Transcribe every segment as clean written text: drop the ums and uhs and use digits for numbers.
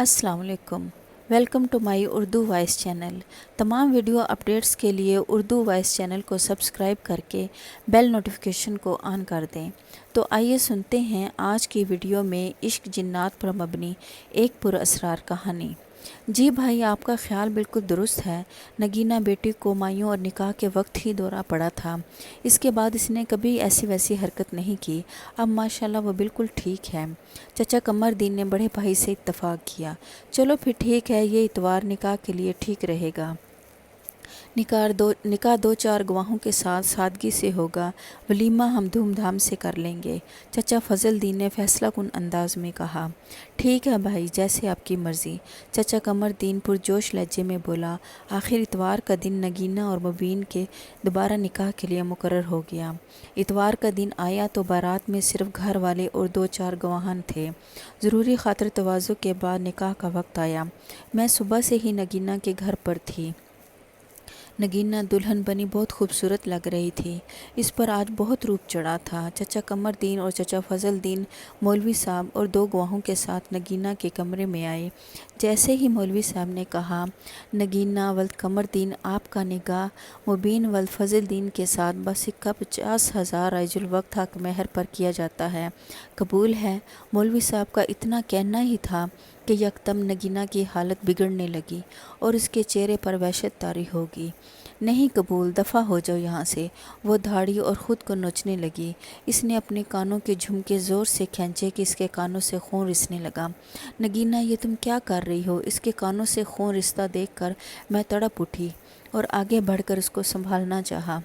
अस्सलाम वालेकुम। Welcome to my Urdu voice channel. तमाम वीडियो अपडेट्स के लिए उर्दू वॉइस चैनल को सब्सक्राइब करके बेल नोटिफिकेशन को ऑन कर दें। तो आइए सुनते हैं आज की वीडियो में इश्क जिन्नात पर मबनी एक पुरअसरार कहानी। जी भाई, आपका ख्याल बिल्कुल दुरुस्त है। नगीना बेटी को मायूं और निकाह के वक्त ही दौरा पड़ा था। इसके बाद इसने कभी ऐसी वैसी हरकत नहीं की। अब माशाल्लाह वो बिल्कुल ठीक है। चचा कमरदीन ने बड़े भाई से इत्तफाक किया। चलो फिर ठीक है, ये इतवार निकाह के लिए ठीक रहेगा। निकाह दो चार गवाहों के साथ सादगी से होगा। वलीमा हम धूमधाम से कर लेंगे। चचा फजल दीन ने फैसला कुन अंदाज में कहा। ठीक है भाई, जैसे आपकी मर्ज़ी। चचा कमरदीन पुरजोश लहजे में बोला। आखिर इतवार का दिन नगीना और मुबीन के दोबारा निकाह के लिए मुकर्रर हो गया। इतवार का दिन आया तो बारात में सिर्फ घर वाले और दो चार गवाहान थे। ज़रूरी खातिर तवाज़ु के बाद निकाह का वक्त आया। मैं सुबह से ही नगीना के घर पर थी। नगीना दुल्हन बनी बहुत खूबसूरत लग रही थी। इस पर आज बहुत रूप चढ़ा था। चचा कमरदीन और चचा फजल दीन मौलवी साहब और दो गवाहों के साथ नगीना के कमरे में आए। जैसे ही मौलवी साहब ने कहा, नगीना वल्द कमरदीन, आपका निगाह मुबीन वल्द फजल दीन के साथ बसिक्का 50,000 रईजुल वक्त हक महर पर किया जाता है, कबूल है। मौलवी साहब का इतना कहना ही था कि यकदम नगीना की हालत बिगड़ने लगी और उसके चेहरे पर वहशत तारी होगी। नहीं कबूल, दफ़ा हो जाओ यहाँ से। वो धाड़ी और ख़ुद को नोचने लगी। इसने अपने कानों के झुमके ज़ोर से खींचे कि इसके कानों से खून रिसने लगा। नगीना, ये तुम क्या कर रही हो? इसके कानों से खून रिसता देखकर मैं तड़प उठी और आगे बढ़कर उसको संभालना चाहा,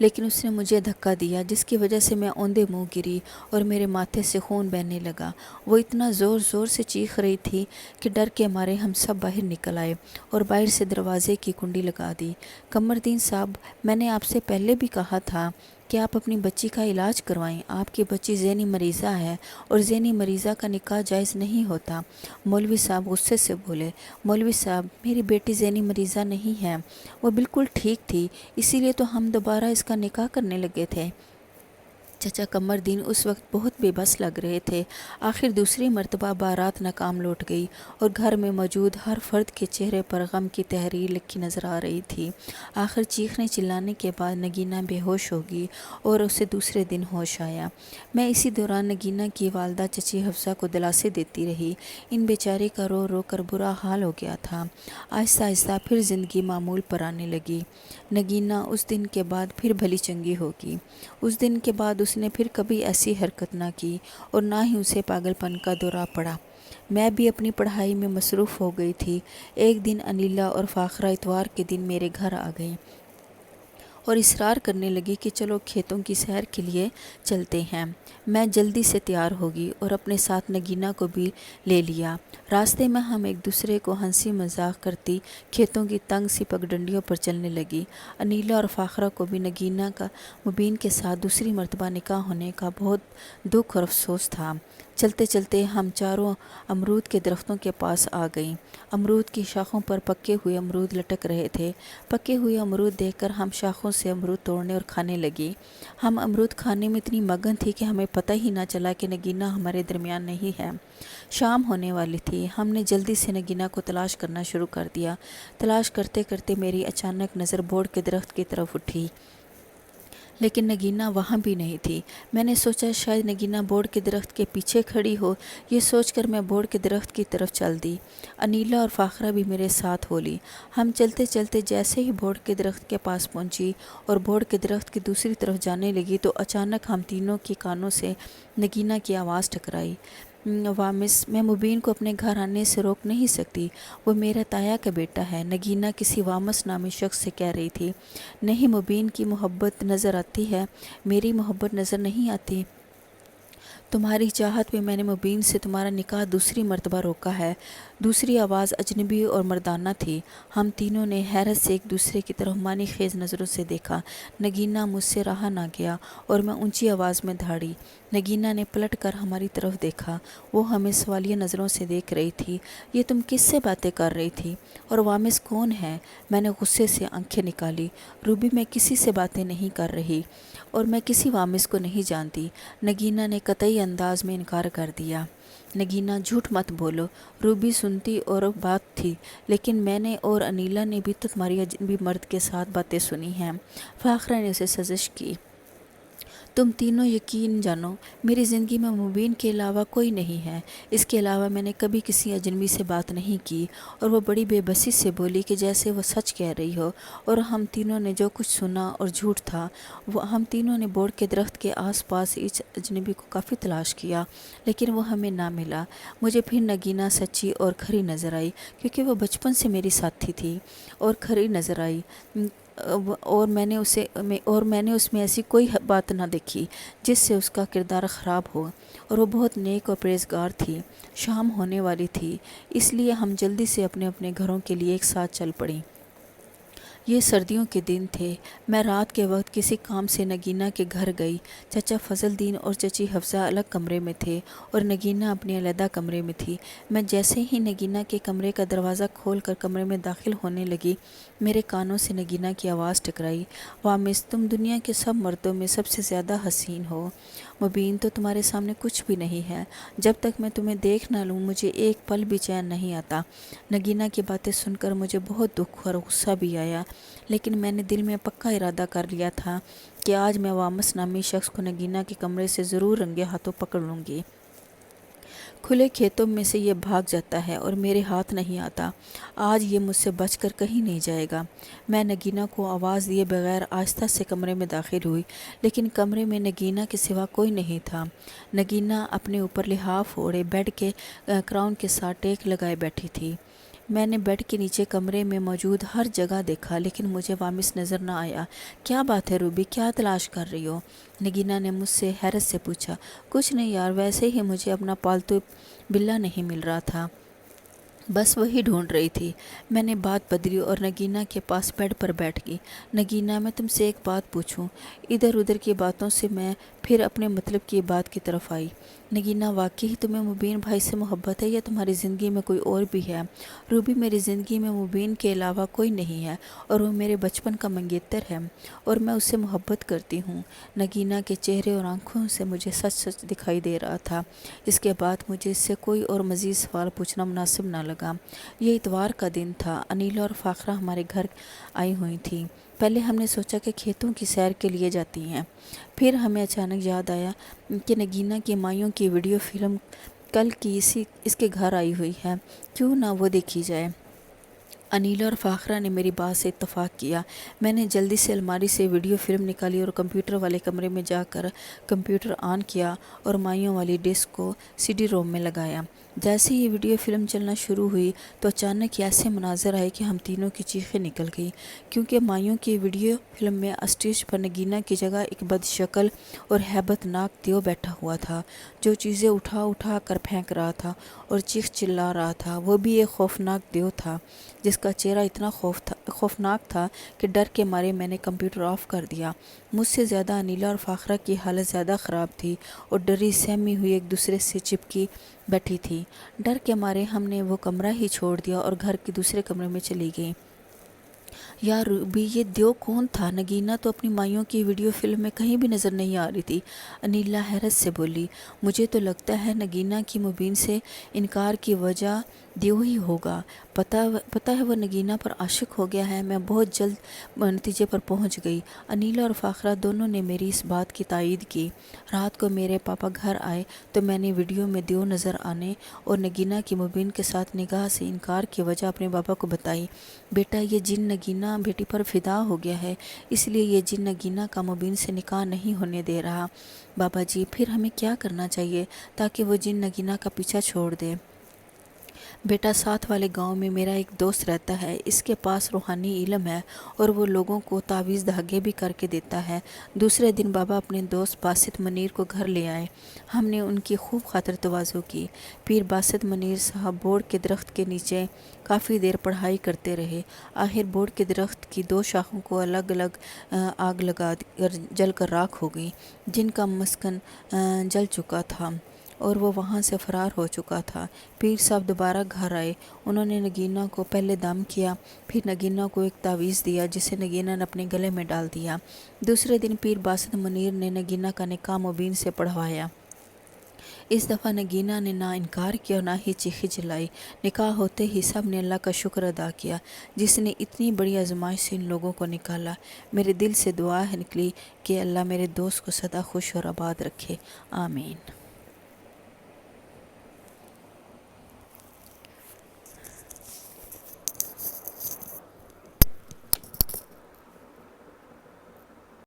लेकिन उसने मुझे धक्का दिया, जिसकी वजह से मैं औंधे मुंह गिरी और मेरे माथे से खून बहने लगा। वो इतना ज़ोर ज़ोर से चीख रही थी कि डर के मारे हम सब बाहर निकल आए और बाहर से दरवाज़े की कुंडी लगा दी। कमरदीन साहब, मैंने आपसे पहले भी कहा था कि आप अपनी बच्ची का इलाज करवाएं। आपकी बच्ची ज़हनी मरीज़ा है और ज़हनी मरीज़ा का निकाह जायज़ नहीं होता। मौलवी साहब गुस्से से बोले। मौलवी साहब, मेरी बेटी ज़हनी मरीज़ा नहीं है, वो बिल्कुल ठीक थी, इसीलिए तो हम दोबारा इसका निकाह करने लगे थे। चचा कमरदीन उस वक्त बहुत बेबस लग रहे थे। आखिर दूसरी मर्तबा बारात नाकाम लौट गई और घर में मौजूद हर फर्द के चेहरे पर गम की तहरीर लिखी नज़र आ रही थी। आखिर चीखने चिल्लाने के बाद नगीना बेहोश होगी और उसे दूसरे दिन होश आया। मैं इसी दौरान नगीना की वालदा चची हफ्सा को दिलासे देती रही। इन बेचारी का रो रो कर बुरा हाल हो गया था। आहिस्ता आहिस्ता फिर ज़िंदगी मामूल पर आने लगी। नगीना उस दिन के बाद फिर भली चंगी होगी। उस दिन के बाद उसने फिर कभी ऐसी हरकत ना की और ना ही उसे पागलपन का दौरा पड़ा। मैं भी अपनी पढ़ाई में मसरूफ़ हो गई थी। एक दिन अनीला और फ़ाखरा इतवार के दिन मेरे घर आ गई और इसरार करने लगी कि चलो खेतों की सैर के लिए चलते हैं। मैं जल्दी से तैयार होगी और अपने साथ नगीना को भी ले लिया। रास्ते में हम एक दूसरे को हंसी मजाक करती खेतों की तंग सी पगडंडियों पर चलने लगी। अनीला और फ़ाखरा को भी नगीना का मुबीन के साथ दूसरी मर्तबा निकाह होने का बहुत दुख और अफसोस था। चलते चलते हम चारों अमरूद के दरख्तों के पास आ गईं। अमरूद की शाखों पर पके हुए अमरूद लटक रहे थे। पके हुए अमरूद देखकर हम शाखों से अमरूद तोड़ने और खाने लगी। हम अमरूद खाने में इतनी मगन थी कि हमें पता ही ना चला कि नगीना हमारे दरमियान नहीं है। शाम होने वाली थी। हमने जल्दी से नगीना को तलाश करना शुरू कर दिया। तलाश करते करते मेरी अचानक नज़र बोर्ड के दरख्त की तरफ उठी, लेकिन नगीना वहाँ भी नहीं थी। मैंने सोचा शायद नगीना बोर्ड के दरख्त के पीछे खड़ी हो। ये सोचकर मैं बोर्ड के दरख्त की तरफ चल दी। अनीला और फ़ाखरा भी मेरे साथ हो ली। हम चलते चलते जैसे ही बोर्ड के दरख्त के पास पहुँची और बोर्ड के दरख्त की दूसरी तरफ जाने लगी तो अचानक हम तीनों के कानों से नगीना की आवाज़ टकराई। वामिस, मैं मुबीन को अपने घर आने से रोक नहीं सकती। वो मेरा ताया का बेटा है, नगीना किसी वामस नामी शख्स से कह रही थी। नहीं, मुबीन की मोहब्बत नज़र आती है, मेरी मोहब्बत नज़र नहीं आती। तुम्हारी चाहत में मैंने मुबीन से तुम्हारा निकाह दूसरी मर्तबा रोका है। दूसरी आवाज़ अजनबी और मर्दाना थी। हम तीनों ने हैरत से एक दूसरे की तरफ मानी खेज नज़रों से देखा। नगीना मुझसे रहा ना गया और मैं ऊंची आवाज़ में धाड़ी। नगीना ने पलट कर हमारी तरफ देखा। वो हमें सवालिया नज़रों से देख रही थी। ये तुम किससे बातें कर रही थी और वामिस कौन है? मैंने गुस्से से आंखें निकाली। रूबी, मैं किसी से बातें नहीं कर रही और मैं किसी वामिस को नहीं जानती। नगीना ने कतई अंदाज में इनकार कर दिया। नगीना झूठ मत बोलो। रूबी सुनती और बात थी, लेकिन मैंने और अनीला ने भी तो तुम्हारी अजनबी मर्द के साथ बातें सुनी हैं। फ़ाखरा ने उसे सजिश की। तुम तीनों यकीन जानो, मेरी ज़िंदगी में मुबीन के अलावा कोई नहीं है। इसके अलावा मैंने कभी किसी अजनबी से बात नहीं की। और वो बड़ी बेबसी से बोली कि जैसे वो सच कह रही हो। और हम तीनों ने जो कुछ सुना और झूठ था, वो हम तीनों ने बोर्ड के दरख्त के आसपास इस अजनबी को काफ़ी तलाश किया, लेकिन वो हमें ना मिला। मुझे फिर नगीना सच्ची और खरी नज़र आई, क्योंकि वो बचपन से मेरी साथी थी और खरी नज़र आई। और मैंने उसमें ऐसी कोई बात ना देखी जिससे उसका किरदार ख़राब हो। और वो बहुत नेक और परहेज़गार थी। शाम होने वाली थी, इसलिए हम जल्दी से अपने अपने घरों के लिए एक साथ चल पड़ी। ये सर्दियों के दिन थे। मैं रात के वक्त किसी काम से नगीना के घर गई। चाचा फजलदीन और चची हफ्सा अलग कमरे में थे और नगीना अपने अलहदा कमरे में थी। मैं जैसे ही नगीना के कमरे का दरवाज़ा खोल कर कमरे में दाखिल होने लगी, मेरे कानों से नगीना की आवाज़ टकराई। वाह मिस, तुम दुनिया के सब मर्दों में सबसे ज़्यादा हसीन हो। मुबीन तो तुम्हारे सामने कुछ भी नहीं है। जब तक मैं तुम्हें देख ना लूँ मुझे एक पल भी चैन नहीं आता। नगीना की बातें सुनकर मुझे बहुत दुख और गुस्सा भी आया, लेकिन मैंने दिल में पक्का इरादा कर लिया था कि आज मैं वामस नामी शख्स को नगीना के कमरे से ज़रूर रंगे हाथों पकड़ लूँगी। खुले खेतों में से ये भाग जाता है और मेरे हाथ नहीं आता। आज ये मुझसे बचकर कहीं नहीं जाएगा। मैं नगीना को आवाज़ दिए बगैर आहिस्ता से कमरे में दाखिल हुई, लेकिन कमरे में नगीना के सिवा कोई नहीं था। नगीना अपने ऊपर लिहाफ ओढ़े बेड के क्राउन के साथ टेक लगाए बैठी थी। मैंने बेड के नीचे कमरे में मौजूद हर जगह देखा, लेकिन मुझे वामिस नज़र न आया। क्या बात है रूबी, क्या तलाश कर रही हो? नगीना ने मुझसे हैरत से पूछा। कुछ नहीं यार, वैसे ही मुझे अपना पालतू बिल्ला नहीं मिल रहा था, बस वही ढूंढ रही थी। मैंने बात बदली और नगीना के पास बेड पर बैठ गई। नगीना, मैं तुमसे एक बात पूछूं? इधर उधर की बातों से मैं फिर अपने मतलब की बात की तरफ आई। नगीना, वाकई तुम्हें मुबीन भाई से मोहब्बत है या तुम्हारी ज़िंदगी में कोई और भी है? रूबी, मेरी ज़िंदगी में मुबीन के अलावा कोई नहीं है और वो मेरे बचपन का मंगेतर है और मैं उससे मोहब्बत करती हूँ। नगीना के चेहरे और आंखों से मुझे सच सच दिखाई दे रहा था। इसके बाद मुझे इससे कोई और मज़ीद सवाल पूछना मुनासिब ना लगा। ये इतवार का दिन था। अनीला और फ़ाखरा हमारे घर आई हुई थी। पहले हमने सोचा कि खेतों की सैर के लिए जाती हैं, फिर हमें अचानक याद आया कि नगीना की माइयों की वीडियो फिल्म कल की इसके घर आई हुई है, क्यों ना वो देखी जाए। अनीला और फ़ाखरा ने मेरी बात से इत्तफ़ाक़ किया। मैंने जल्दी से अलमारी से वीडियो फ़िल्म निकाली और कंप्यूटर वाले कमरे में जाकर कंप्यूटर ऑन किया और माइयों वाली डिस्क को सीडी रोम में लगाया। जैसे ही वीडियो फ़िल्म चलना शुरू हुई तो अचानक ऐसे मनाज़र आए कि हम तीनों की चीखें निकल गई, क्योंकि माइयों की वीडियो फ़िल्म में स्टेज पर नगीना की जगह एक बदशक्ल और हैबतनाक देव बैठा हुआ था, जो चीज़ें उठा उठा कर फेंक रहा था और चीख चिल्ला रहा था। वो भी एक खौफनाक देव था, जिसका चेहरा इतना खौफनाक था कि डर के मारे मैंने कंप्यूटर ऑफ कर दिया। मुझसे ज़्यादा अनीला और फ़ाखरा की हालत ज़्यादा ख़राब थी और डरी सहमी हुई एक दूसरे से चिपकी बैठी थी। डर के मारे हमने वो कमरा ही छोड़ दिया और घर के दूसरे कमरे में चली गई। यार रूबी, ये देव कौन था? नगीना तो अपनी माइयों की वीडियो फिल्म में कहीं भी नज़र नहीं आ रही थी। अनीला हैरत से बोली। मुझे तो लगता है नगीना की मुबीन से इनकार की वजह देव ही होगा। पता है वो नगीना पर आशिक हो गया है। मैं बहुत जल्द नतीजे पर पहुंच गई। अनीला और फ़ाखरा दोनों ने मेरी इस बात की तायीद की। रात को मेरे पापा घर आए तो मैंने वीडियो में देव नज़र आने और नगीना की मुबीन के साथ निगाह से इनकार की वजह अपने पापा को बताई। बेटा, ये जिन नगीना बेटी पर फिदा हो गया है, इसलिए ये जिन नगीना का मुबीन से निकाह नहीं होने दे रहा। बाबा जी, फिर हमें क्या करना चाहिए ताकि वो जिन नगीना का पीछा छोड़ दे? बेटा, साथ वाले गांव में मेरा एक दोस्त रहता है। इसके पास रूहानी इल्म है और वो लोगों को तावीज़ धागे भी करके देता है। दूसरे दिन बाबा अपने दोस्त बासित मनीर को घर ले आए। हमने उनकी खूब खातिर तवाज़ो की। पीर बासित मनीर साहब बोर्ड के दरख्त के नीचे काफ़ी देर पढ़ाई करते रहे। आखिर बोर्ड के दरख्त की दो शाखों को अलग अलग आग लगा कर जल कर राख हो गई, जिनका मस्कन जल चुका था और वो वहाँ से फ़रार हो चुका था। पीर साहब दोबारा घर आए। उन्होंने नगीना को पहले दम किया, फिर नगीना को एक तावीज़ दिया जिसे नगीना ने अपने गले में डाल दिया। दूसरे दिन पीर बासित मुनीर ने नगीना का निकाह मुबीन से पढ़वाया। اس دفعہ نگینہ نے نہ انکار کیا اور نہ ہی چیخی چلائی۔ نکاح ہوتے ہی سب نے اللہ کا شکر ادا کیا جس نے اتنی بڑی آزمائش سے ان لوگوں کو نکالا۔ میرے دل سے دعا ہے نکلی کہ اللہ میرے دوست کو سدا خوش اور آباد رکھے، آمین۔